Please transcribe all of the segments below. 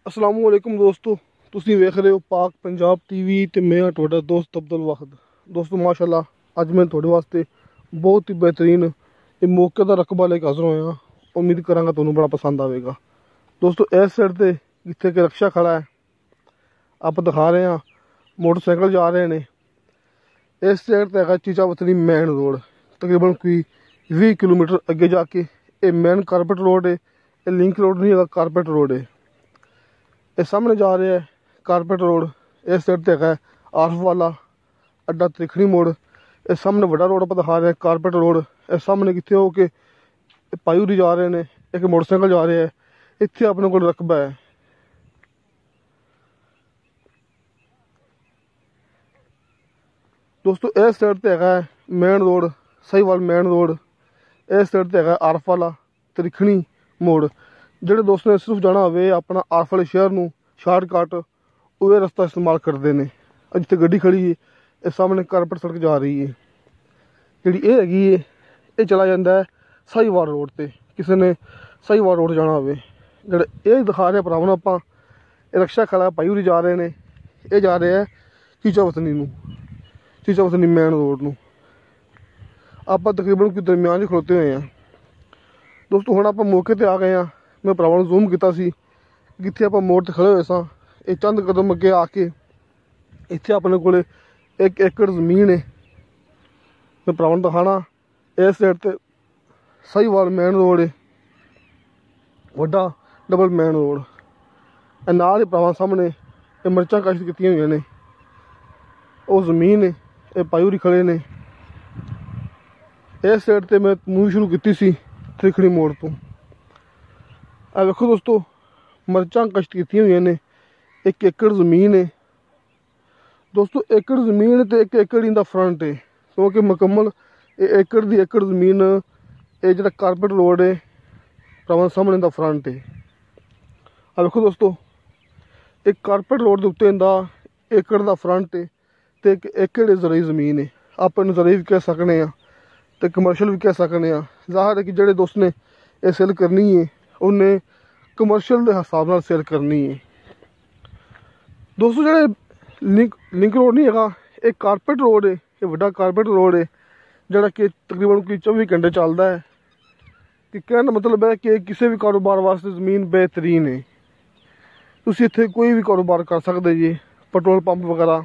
अस्सलाम वालेकुम दोस्तों, तुसीं वेख रहे हो पाक पंजाब टीवी ते मैं हाँ तुहाडा दोस्त अब्दुल वाहिद। दोस्तों माशाल्लाह अज मैं तुहाडे वास्ते बहुत ही बेहतरीन ये मौके का रकबा लेके हाज़र होया। उम्मीद करांगा तुहानू बड़ा पसंद आएगा। दोस्तों इस साइड ते जिथे कि रक्शा खड़ा है आप दिखा रहे हैं, मोटरसाइकिल जा रहे हैं। इस साइड ते है चीचा वतनी मेन रोड, तकरीबन कोई 20 किलोमीटर अगे जाके ये मेन कारपेट रोड है। ये लिंक रोड नहीं है, कारपेट रोड है। ये सामने जा रहे हैं कारपेट रोड। इस साइड ते है आरफ वाला अड्डा त्रिखणी मोड़। ये सामने बड़ा रोड पर दिखा रहे हैं कारपेट रोड। ये सामने कितने हो के पायूरी जा रहे हैं, एक मोटरसाइकिल जा रहे हैं। इतने अपने को रकबा है। दोस्तों इस साइड ते है main road Sahiwal main road. इस साइड ते है आरफ वाला त्रिखणी मोड़। ਜਿਹੜੇ ਦੋਸਤ ਨੇ ਸਿਰਫ ਜਾਣਾ ਹੋਵੇ अपना आरफ वाले शहर ਨੂੰ ਸ਼ਾਰਟਕਟ ਉਹ ਰਸਤਾ इस्तेमाल करते हैं। जिथे गड्डी खड़ी है ये सामने कारपेट सड़क जा रही है। जी ये हैगी है ये चला जाता है साहीवाल रोड पर। किसी ने साहीवाल रोड जाना हो जो दिखा रहे भरावां आप रक्शा खड़ा पाई जा रहे हैं। ये जा रहे हैं चीचा वतनी मेन रोड में। आप तकरीबन कोई दरम्यान खड़ोते हुए हैं। दोस्तों हुण आप मौके पर आ गए हैं। मैं भरावां नूं जूम किया जिथे आप मोड़ ते खड़े हुए सां। ये चंद कदम अगे आके इत्थे अपने को 1 एकड़ जमीन है। मैं भरावां नूं दिखाना इस साइड ते साहीवाल मेन रोड है, वड्डा डबल मेन रोड। नाल ही भरावां सामने ये मिर्चां काश्त कीतियां होईयां ने। वो जमीन है ये पायूरी खड़े ने। इस साइड ते मैं मूवी शुरू की सी त्रिखणी मोड़ तो। आ देखो दोस्तों मिर्चां कश्त कीतियां हुई ने। 1 एकड़ जमीन है। दोस्तों एकड़ जमीन तो 1 एकड़ इंदा फ्रंट है, क्योंकि मुकम्मल एकड़ दी एकड़ जमीन ये जो कारपेट रोड है भरावां सामने इंदा फ्रंट है। आ देखो दोस्तों एक कारपेट रोड के उत्ते इंदा एकड़ का फ्रंट है तो 1 एकड़ जरई जमीन है। आप इन्हूं जरई भी कह सकते हैं तो कमर्शियल भी कह सकते हैं। जाहिर है कि जोड़े दोस्त ने यह सेल करनी है उन्हें कमर्शियल के हिसाब नाल सेल करनी है। दोस्तों जो लिंक रोड नहीं है ये कारपेट रोड है, ये वड्डा कारपेट रोड है जोड़ा कि तकरीबन कोई 24 घंटे चलता है। कि कहने का मतलब है कि किसी भी कारोबार वास्ते ज़मीन बेहतरीन है। तुसीं इत्थे कोई भी कारोबार कर सकते जी, पेट्रोल पंप वगैरह,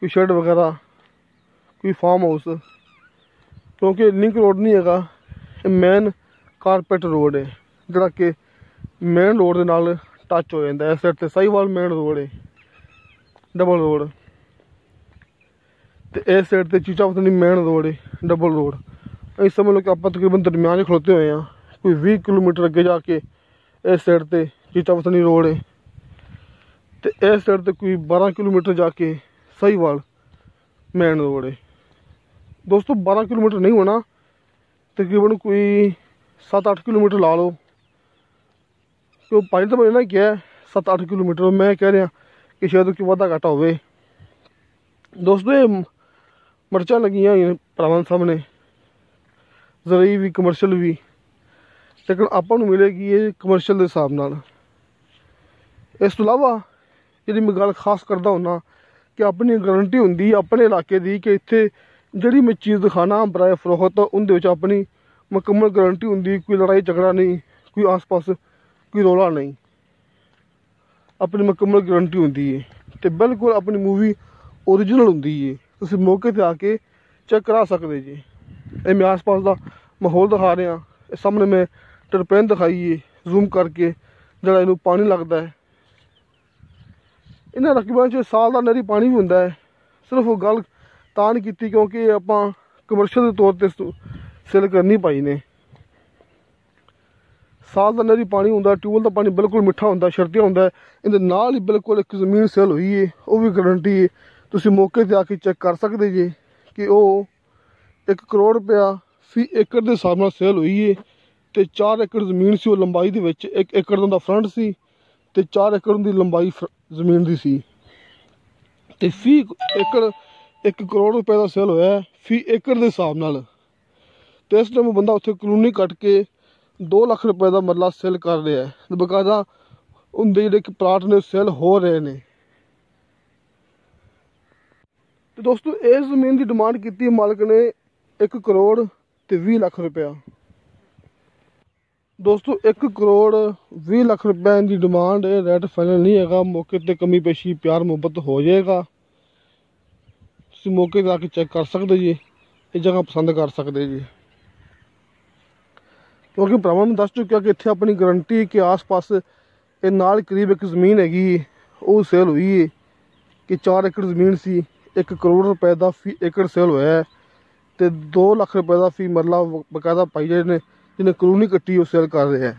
कोई शेड वगैरह, कोई फार्म हाउस। क्योंकि लिंक रोड नहीं है, ये मेन कारपेट रोड है जोड़ा कि मेन रोड के नाल टच हो जाता है। इस साइड ते साहीवाल मेन रोड है डबल रोड, तो इस साइड ते चीचा वतनी मेन रोड है डबल रोड। इस समझ लो कि आप तकरीबन दरम्यान खड़ोते हुए हैं। कोई 20 किलोमीटर अगे जाके इस साइड ते चीचा वतनी रोड है, तो इस साइड ते कोई 12 किलोमीटर जाके साहीवाल मेन रोड है। दोस्तों 12 किलोमीटर नहीं होना, तकरीबन कोई 7-8 किलोमीटर ला लो। क्यों 5 तो मैंने क्या है 7-8 किलोमीटर मैं कह रहा कि शायद कोई वाधा घाटा हो। दोस्तों ये मिर्चां लगियां हुई भरावां सामने, जरई भी कमर्शियल भी, लेकिन आपां नूं मिलेगी ये कमर्शियल के हिसाब नाल। इस तो इलावा जी मैं गल खास करता होना कि अपनी गारंटी होंगी अपने इलाके की कि इत्थे जिहड़ी मैं चीज़ दिखाना बराए फरोख्त उहदे विच अपनी मुकम्मल गारंटी होंगी। कोई लड़ाई झगड़ा नहीं, कोई आस पास कोई रौला नहीं, अपनी मुकम्मल गारंटी होंगी है। तो बिल्कुल अपनी मूवी ओरिजिनल होंगी है। तुसीं मौके पर आके चेक करा सकते जी। ये मैं आस पास का माहौल दिखा रहा। सामने मैं टरपेन दिखाई है जूम करके जरा इनू पानी लगता है। इन्हां रकबा च साल का नरी पानी भी होंदा है। सिर्फ वो गल तां नहीं की क्योंकि आपां कमर्शियल के तौर पर सेल करनी पाई ने। साल का नरी पानी होंदा, ट्यूबवेल का पानी बिल्कुल मिठा होंदा, शर्तिया होंदा। इहदे नाल ही बिल्कुल एक जमीन सेल हुई है, वह भी गारंटी है। तुसीं मौके पर आके चेक कर सकते जी कि वह 1 करोड़ रुपया फी एकड़ के हिसाब नाल सेल हुई है। तो 4 एकड़ जमीन सी, लंबाई दे विच 1 एकड़ उहदा फ्रंट सी ते 4 एकड़ उहदी लंबाई जमीन दी सी। ते फी एकड़ 1 करोड़ रुपए का सेल होया फी एकड़ के हिसाब नाल। तो इस टाइम बंदा उत्थे कलोनी कट के 2 लाख रुपए का मरला सेल कर रहा है। बकायदा उनके जिहड़े कि प्लाट ने सेल हो रहे ने। तो दोस्तों इस जमीन की डिमांड की मालिक ने 1 करोड़ ते 20 लाख रुपया। दोस्तों 1 करोड़ 20 लाख रुपया इनकी डिमांड है, रेट फाइनल नहीं है। मौके पर कमी पेशी प्यार मुहब्बत हो जाएगा, तुसीं मौके पर आके चेक कर सकते जी, ये जगह पसंद कर सकते जी। क्योंकि भरावां नूं दस चुकिया कि इत्थे अपनी गारंटी के आस पास ये नाल करीब एक ज़मीन हैगी वो सेल हुई है कि 4 एकड़ ज़मीन सी, 1 करोड़ रुपए का फी एकड़ सेल होया है तो 2 लाख रुपए का फी मरला बकायदा पाई जाए ने, जिन्हें कलोनी कट्टी वो सेल कर रहे हैं,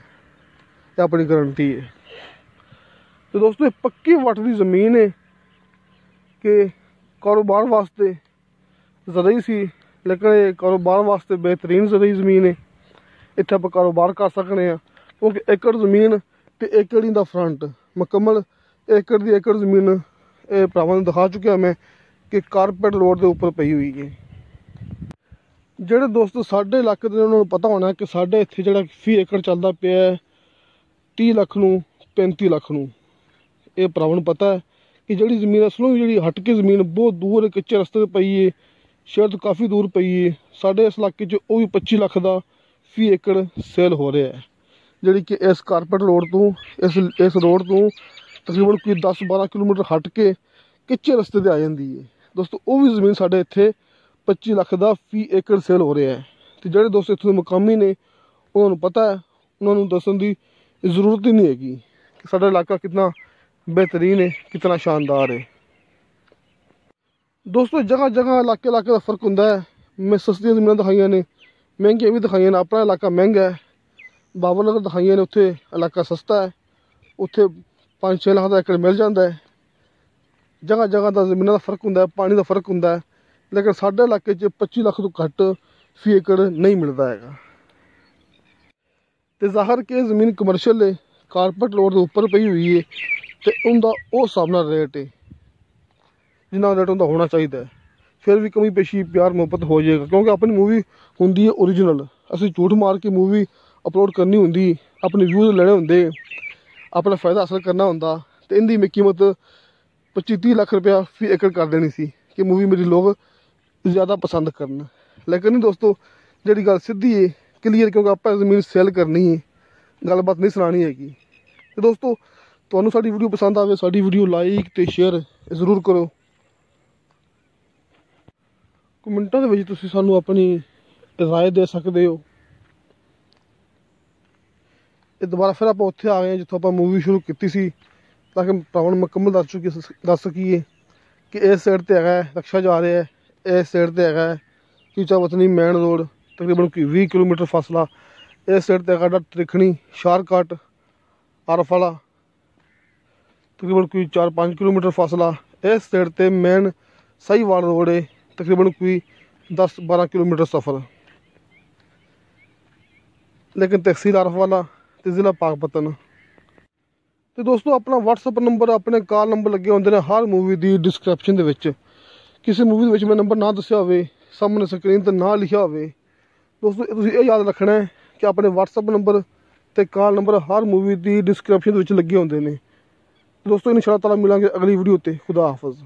ये अपनी गारंटी है। तो दोस्तों ये पक्की वट की ज़मीन है कि कारोबार वास्ते ज़रूरी सी, लेकिन ये कारोबार वास्ते बेहतरीन ज़रूरी ज़मीन है। इत्थे आप कारोबार कर सकते हैं क्योंकि एकड़ ज़मीन तो एकड़ ही दा फ्रंट मुकम्मल एकड़ दी एकड़ ज़मीन ये भरावां नूं दिखा चुकिया मैं कि कारपेट रोड के उपर पई हुई है। ਜਿਹੜੇ दोस्त साढ़े इलाके ਦੇ ਉਹਨਾਂ ਨੂੰ पता होना कि साढ़े ਇੱਥੇ ਜਿਹੜਾ फी एकड़ ਚੱਲਦਾ ਪਿਆ 30 ਲੱਖ ਨੂੰ 35 ਲੱਖ ਨੂੰ। ਇਹ ਭਰਾਵਾਂ ਨੂੰ पता है कि ਜਿਹੜੀ ਜ਼ਮੀਨ ਅਸਲੋਂ ਜਿਹੜੀ ਹਟ ਕੇ ਜ਼ਮੀਨ बहुत दूर कच्चे रस्ते ਤੇ ਪਈ है, शहर तो काफ़ी दूर पई है। साढ़े इस इलाके 'ਚ ਉਹ ਵੀ 25 ਲੱਖ ਦਾ फी एकड़ सेल हो रहा है, जी कि इस कारपेट रोड तो इस रोड तो तकरीबन कोई 10-12 किलोमीटर हट के कच्चे रस्ते पर आ जाती है। दोस्तों वो भी ज़मीन साढ़े इत्थे 25 ਲੱਖ का फी एकड़ सेल हो रहा है। तो जोड़े दोस्त इत्थों मुकामी ने उन्होंने पता है, उन्होंने दसन की जरूरत ही नहीं हैगी कि साडा इलाका कितना बेहतरीन है, कितना शानदार है। दोस्तों जगह जगह इलाके इलाके का फर्क होंदा है। मैं सस्तियां ज़मीनां दिखाइयां ने, महंगियां भी दिखाइयां ने। अपना इलाका महंगा है, बाबरनगर दिखाइयां ने उत्थे इलाका सस्ता है, उत्थे 5-6 लाख का एकड़ मिल जाता है। जगह जगह का ज़मीनां का फर्क होंदा है, पानी का फर्क होंदा है, लेकिन साढ़े इलाके 25 लाख तो घट फी एकड़ नहीं मिलता है। तो जाहिर कि ज़मीन कमर्शियल है, कारपेट रोड के उपर पई हुई है, तो उनका उस हिसाब नाल रेट है जिन्ना रेट उनका होना चाहिए। फिर भी कमी पेशी प्यार मुहब्बत हो जाएगा क्योंकि अपनी मूवी होंदी है ओरिजिनल। असीं झूठ मार के मूवी अपलोड करनी होंदी, अपने व्यूज़ लेने होंदे, अपना फ़ायदा हासिल करना होंदा। तो इनकी मैं कीमत 25-30 लाख रुपया फी एकड़ कर देनी सी कि मूवी मेरी लोग ज़्यादा पसंद करन। लेकिन दोस्तों जी गल सीधी है क्लीयर, क्योंकि आप जमीन सेल करनी है, गलबात नहीं सुनानी हैगी। तो दोस्तों तुहानूं साडी वीडियो पसंद आवे, साडी वीडियो लाइक तो शेयर जरूर करो। कमेंटां दे विच तुसीं सानूं अपनी राय दे सकते हो। ये दोबारा फिर आप उत्थे आ गए जित्थों आप मूवी शुरू की सी, ताकि भरावां नूं मुकम्मल दस सकीए कि इस साइड ते है रक्षा जा रहा है, इस साइड ते है चीचा वतनी मेन रोड तकरीबन कोई 20 किलोमीटर फासला, इस साइड ते है त्रिखणी शारकाट आरफ वाला तकरीबन कोई 4-5 किलोमीटर फासला, इस साइड ते मेन साहीवाल रोड है तकरीबन कोई 10-12 किलोमीटर सफ़र। लेकिन तहसील आरफ वाला तो ज़िला पाकपतन। तो दोस्तों अपना व्हाट्सअप नंबर अपने कॉल नंबर लगे होंगे हर मूवी की डिस्क्रिप्शन के विच। किसी मूवी के मैं नंबर ना दसिया हो, सामने स्क्रीन पर ना लिखा हो। दोस्तों तुसीं ये याद रखना है कि अपने व्हाट्सअप नंबर तो कॉल नंबर हर मूवी की डिस्क्रिप्शन लगे होंगे ने। दोस्तों इंशाअल्लाह ताला मिलांगे अगली वीडियो ते। खुदा हाफिज़।